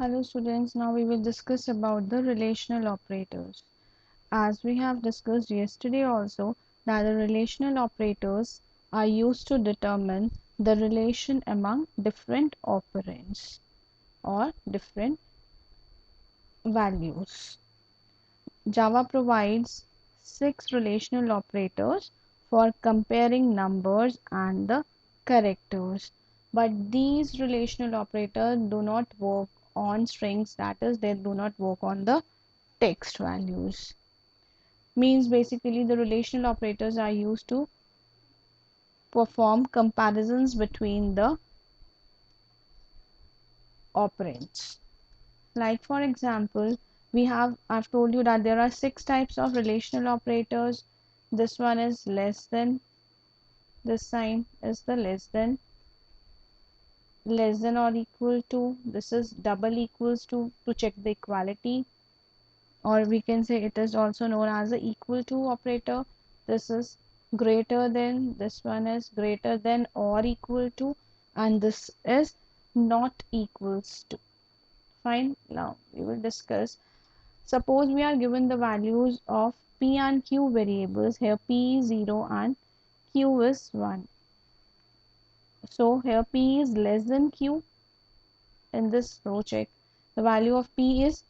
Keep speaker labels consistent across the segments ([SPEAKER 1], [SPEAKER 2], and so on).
[SPEAKER 1] Hello students, now we will discuss about the relational operators. As we have discussed yesterday also that the relational operators are used to determine the relation among different operands or different values. Java provides 6 relational operators for comparing numbers and the characters. But these relational operators do not work on strings, that is, they do not work on the text values. Means basically the relational operators are used to perform comparisons between the operands. Like for example, I've told you that there are 6 types of relational operators. This one is less than, this sign is the less than or equal to, this is double equals to check the equality, or we can say it is also known as the equal to operator. This is greater than, this one is greater than or equal to, and this is not equals to. Fine, now we will discuss. Suppose we are given the values of p and q variables. Here p is 0 and q is 1. So here p is less than q. In this row check, the value of p is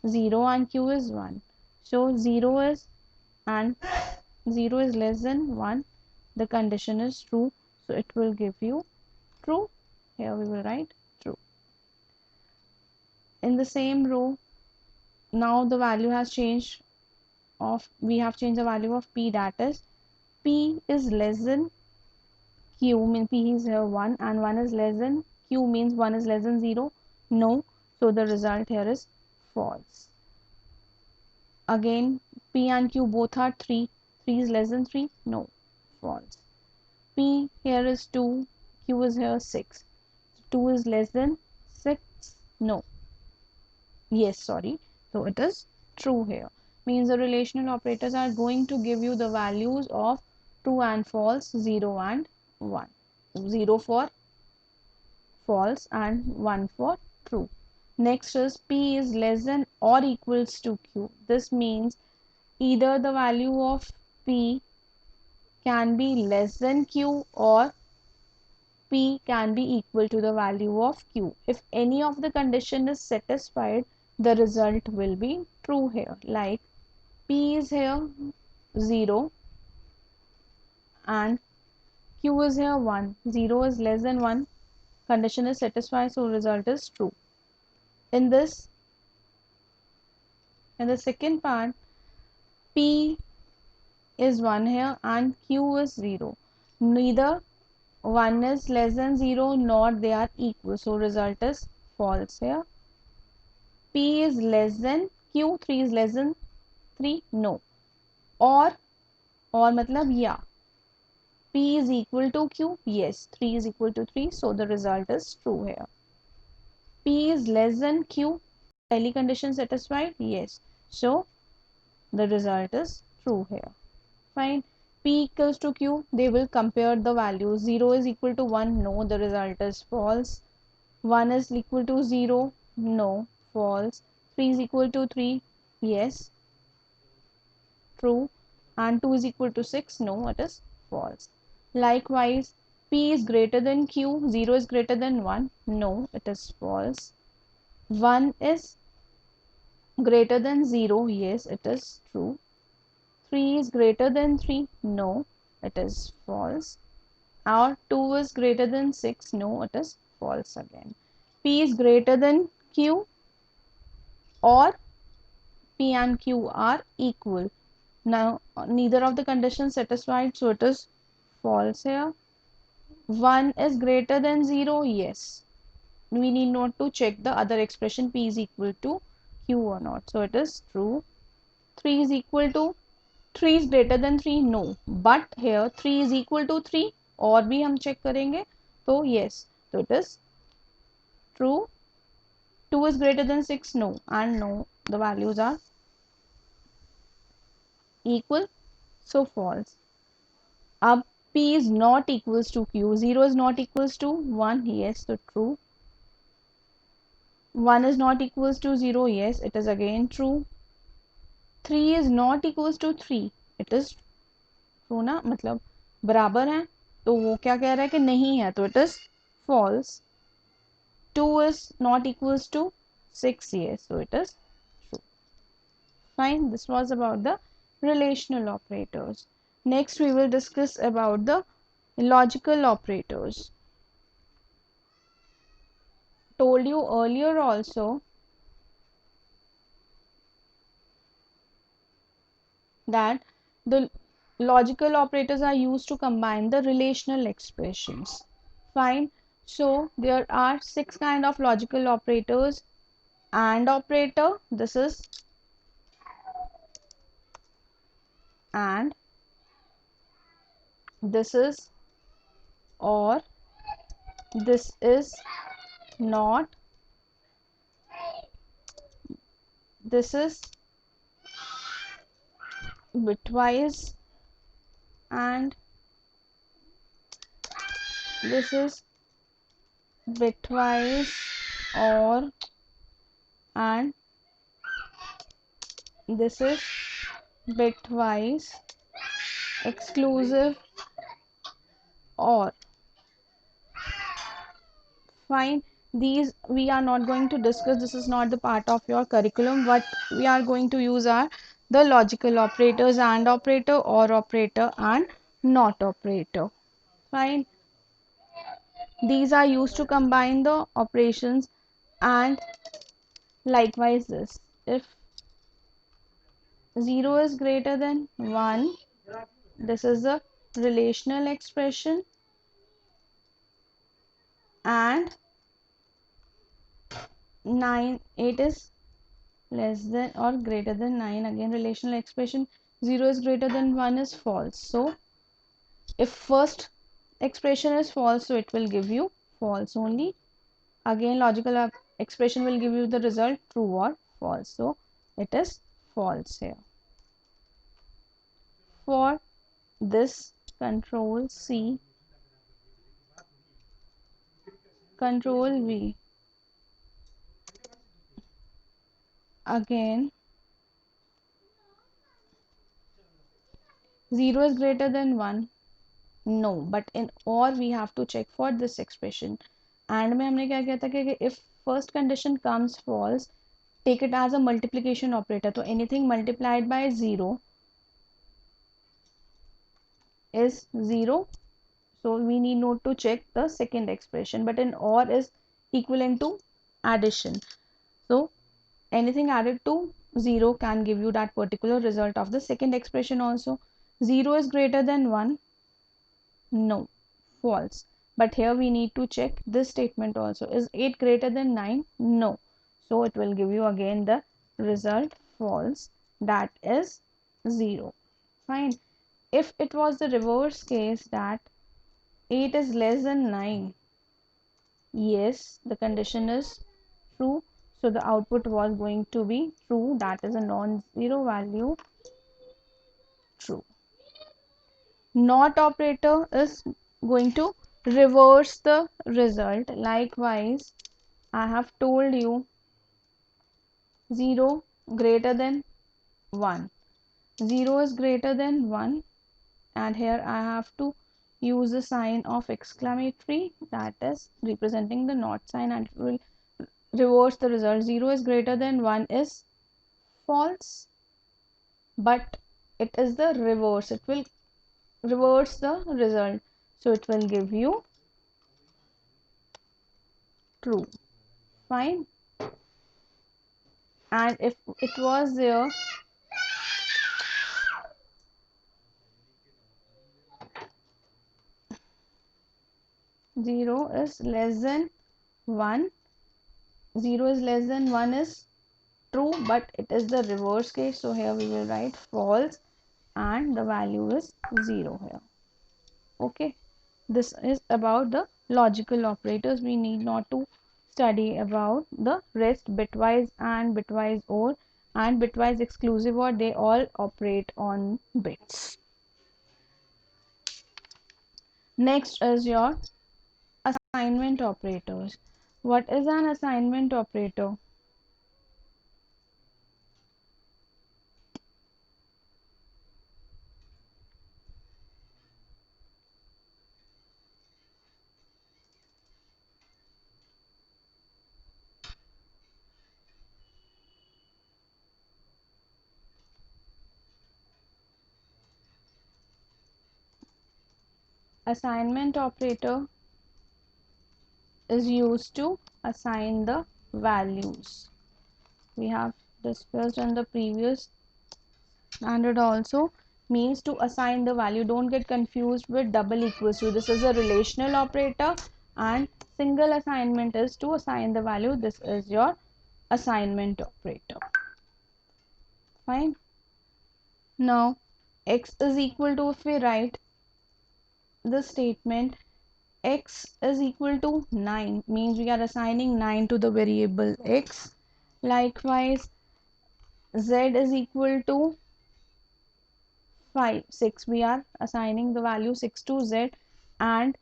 [SPEAKER 1] 0 and q is 1. So 0 is and 0 is less than 1. The condition is true. So it will give you true. Here we will write true. In the same row, now the value has changed we have changed the value of p, that is p is less than q, means p is here 1 and 1 is less than q, means 1 is less than 0. No, so the result here is false. Again, p and q both are 3. 3 is less than 3. No, false. P here is 2, q is here 6. 2 is less than 6. No, yes, sorry. So it is true here. Means the relational operators are going to give you the values of true and false, 0 and 1. 0 for false and 1 for true. Next is p is less than or equals to q. This means either the value of p can be less than q or p can be equal to the value of q. If any of the condition is satisfied, the result will be true here. Like p is here 0 and q is here 1. 0 is less than 1. Condition is satisfied, so result is true. In this, in the second part, p is 1 here and q is 0. Neither 1 is less than 0 nor they are equal, so result is false here. P is less than q, 3 is less than 3. No, or matlab yeah, p is equal to q. Yes, 3 is equal to 3, so the result is true here. P is less than q, any condition satisfied. Yes, so the result is true here. Fine. P equals to q, they will compare the values. 0 is equal to 1. No, the result is false. 1 is equal to 0. No, false. 3 is equal to 3. Yes, true. And 2 is equal to 6. No, it is false. Likewise, p is greater than q. 0 is greater than 1. No, it is false. 1 is greater than 0. Yes, it is true. 3 is greater than 3. No, it is false. Or 2 is greater than 6. No, it is false again. P is greater than q or p and q are equal. Now, neither of the conditions satisfied, so it is false here. 1 is greater than 0. Yes. We need not to check the other expression p is equal to q or not. So it is true. 3 is equal to 3 is greater than 3. No. But here 3 is equal to 3 और भी हम check करेंगे. So yes. So it is true. 2 is greater than 6. No. And no. The values are equal. So false. अब p is not equals to q. 0 is not equals to 1. Yes. So true. 1 is not equals to 0, yes, it is again true. 3 is not equals to 3, it is true ना, मतलब बराबर है, तो वो क्या कह रहा है कि नहीं है, तो it is false. 2 is not equals to 6, yes, so it is true. Fine, this was about the relational operators. Next we will discuss about the logical operators. Told you earlier also that the logical operators are used to combine the relational expressions. Fine. So there are 6 kind of logical operators. AND operator, this is AND, this is OR, this is NOT, this is bitwise, and this is bitwise OR, and this is bitwise exclusive OR. Fine, these we are not going to discuss, this is not the part of your curriculum. What we are going to use are the logical operators, AND operator, OR operator, and NOT operator. Fine, these are used to combine the operations. And likewise this, if 0 is greater than 1, this is a relational expression, and 8 is less than or greater than 9, again relational expression. 0 is greater than 1 is false. So if first expression is false, so it will give you false only. Again logical expression will give you the result true or false, so it is false here. For this, control C, control V, again 0 is greater than 1, no, but in OR we have to check for this expression. And में हमने क्या किया था कि if first condition comes false, take it as a multiplication operator, so anything multiplied by 0 is 0, so we need not to check the second expression. But in OR is equivalent to addition, so anything added to 0 can give you that particular result of the second expression also. 0 is greater than 1, no, false. But here we need to check this statement also. Is 8 greater than 9? No. So it will give you again the result false, that is 0. Fine. If it was the reverse case, that 8 is less than 9, yes, the condition is true. So the output was going to be true, that is a non-zero value, true. NOT operator is going to reverse the result. Likewise, I have told you 0 greater than 1. 0 is greater than 1, and here I have to use the sign of exclamatory, that is representing the not sign, and it will reverse the result. 0 is greater than 1 is false, but it is the reverse, it will reverse the result, so it will give you true. Fine. And if it was there 0 is less than 1, 0 is less than 1 is true, but it is the reverse case, so here we will write false, and the value is 0 here. Okay, this is about the logical operators. We need not to study about the rest. Bitwise and bitwise OR and bitwise exclusive OR, they all operate on bits. Next is your assignment operators. What is an assignment operator? Assignment operator is used to assign the values. We have discussed in the previous, and it also means to assign the value. Don't get confused with double equals to. This is a relational operator, and single assignment is to assign the value. This is your assignment operator. Fine. Now x is equal to, if we write the statement x is equal to 9, means we are assigning 9 to the variable x. Likewise, z is equal to 5, 6, we are assigning the value 6 to z, and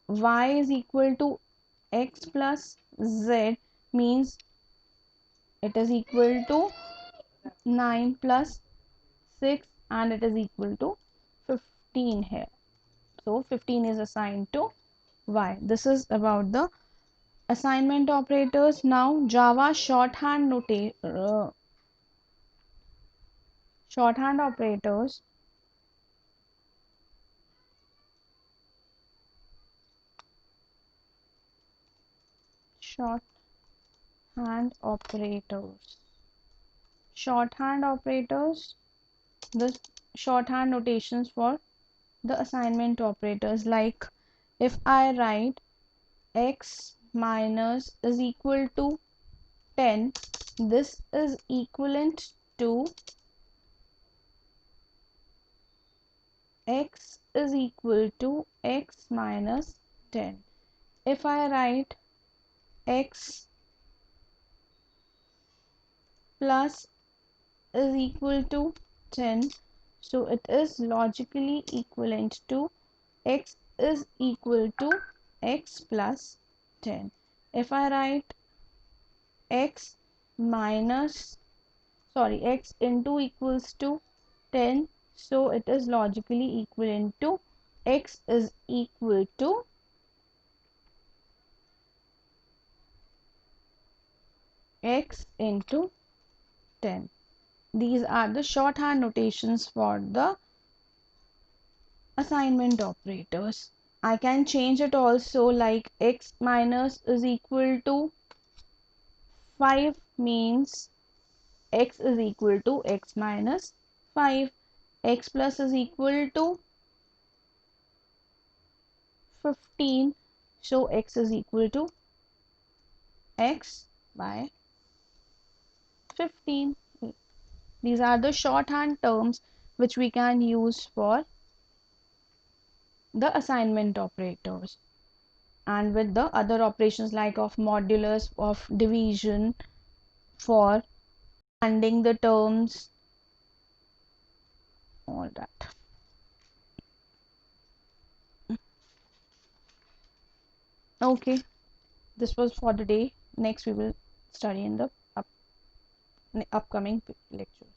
[SPEAKER 1] y is equal to x plus z, means it is equal to 9 plus 6, and it is equal to 15 here. So 15 is assigned to y. This is about the assignment operators. Now Java shorthand operators. Shorthand operators. Shorthand operators. The shorthand notations for the assignment operators, like if I write x minus is equal to 10, this is equivalent to x is equal to x minus 10. If I write x plus is equal to 10, so it is logically equivalent to x is equal to x plus 10. If I write x minus, sorry, x into equals to 10, so it is logically equivalent to x is equal to x into 10. These are the shorthand notations for the assignment operators. I can change it also, like x minus is equal to 5, means x is equal to x minus 5. X plus is equal to 15, so x is equal to x by 15. These are the shorthand terms which we can use for the assignment operators, and with the other operations like of modulus, of division, for adding the terms, all that. Okay, this was for the day. Next we will study in the upcoming lectures.